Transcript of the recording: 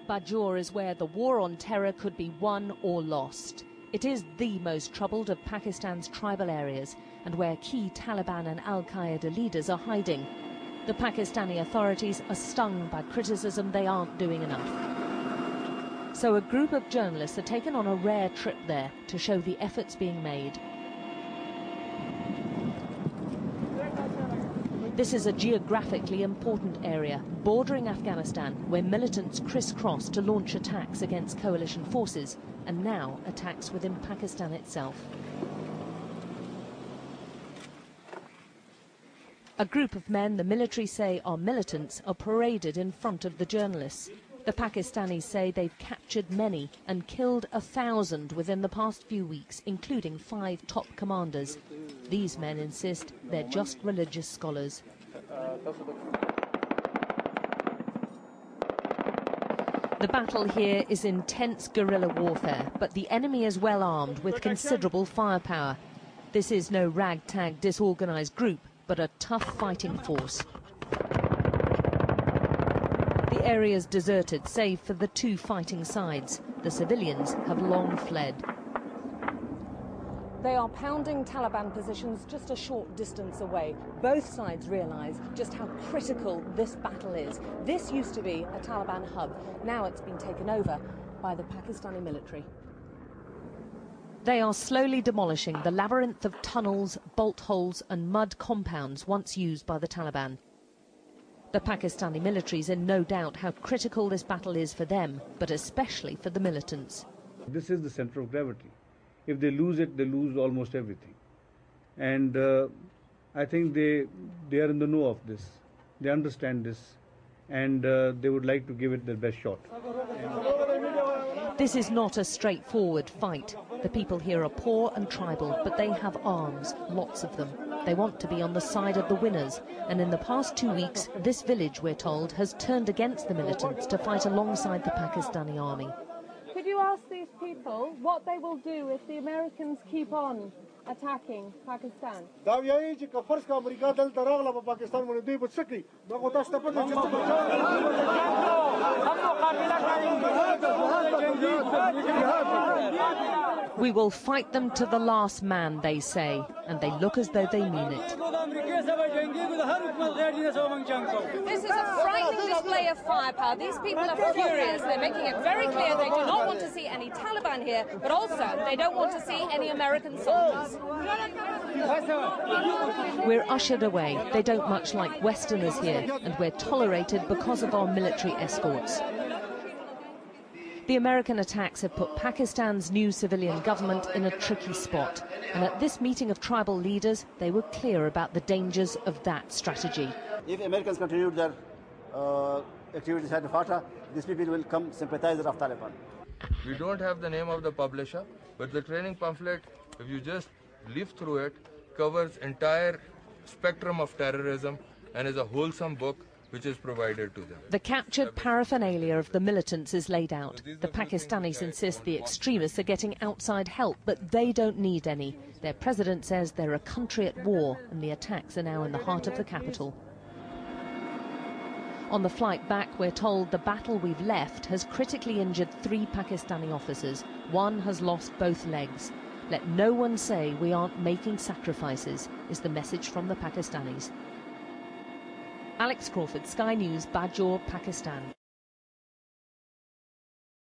Bajaur is where the war on terror could be won or lost. It is the most troubled of Pakistan's tribal areas and where key Taliban and Al-Qaeda leaders are hiding. The Pakistani authorities are stung by criticism they aren't doing enough. So a group of journalists are taken on a rare trip there to show the efforts being made. This is a geographically important area, bordering Afghanistan, where militants crisscross to launch attacks against coalition forces, and now attacks within Pakistan itself. A group of men the military say are militants are paraded in front of the journalists. The Pakistanis say they've captured many and killed 1,000 within the past few weeks, including 5 top commanders. These men insist they're just religious scholars. The battle here is intense guerrilla warfare, but the enemy is well armed with considerable firepower. This is no ragtag disorganized group, but a tough fighting force. The area is deserted, save for the 2 fighting sides. The civilians have long fled. They are pounding Taliban positions just a short distance away. Both sides realise just how critical this battle is. This used to be a Taliban hub. Now it's been taken over by the Pakistani military. They are slowly demolishing the labyrinth of tunnels, bolt holes and mud compounds once used by the Taliban. The Pakistani military is in no doubt how critical this battle is for them, but especially for the militants. This is the center of gravity. If they lose it, they lose almost everything. And I think they are in the know of this. They understand this, and they would like to give it their best shot. This is not a straightforward fight. The people here are poor and tribal, but they have arms, lots of them. They want to be on the side of the winners, and in the past 2 weeks, this village, we're told, has turned against the militants to fight alongside the Pakistani army. Could you ask these people what they will do if the Americans keep on attacking Pakistan? We will fight them to the last man, they say, and they look as though they mean it. This is a frightening display of firepower. These people are furious. They're making it very clear they do not want to see any Taliban here, but also they don't want to see any American soldiers. We're ushered away. They don't much like Westerners here, and we're tolerated because of our military escorts. The American attacks have put Pakistan's new civilian government in a tricky spot. And at this meeting of tribal leaders, they were clear about the dangers of that strategy. If Americans continue their activities at FATA, these people will become sympathizers of Taliban. We don't have the name of the publisher, but the training pamphlet, if you just live through it, covers entire spectrum of terrorism and is a wholesome book which is provided to them. The captured paraphernalia of the militants is laid out. The Pakistanis insist the extremists are getting outside help, but they don't need any. Their president says they're a country at war, and the attacks are now in the heart of the capital. On the flight back, we're told the battle we've left has critically injured 3 Pakistani officers. 1 has lost both legs. Let no one say we aren't making sacrifices, is the message from the Pakistanis. Alex Crawford, Sky News, Bajaur, Pakistan.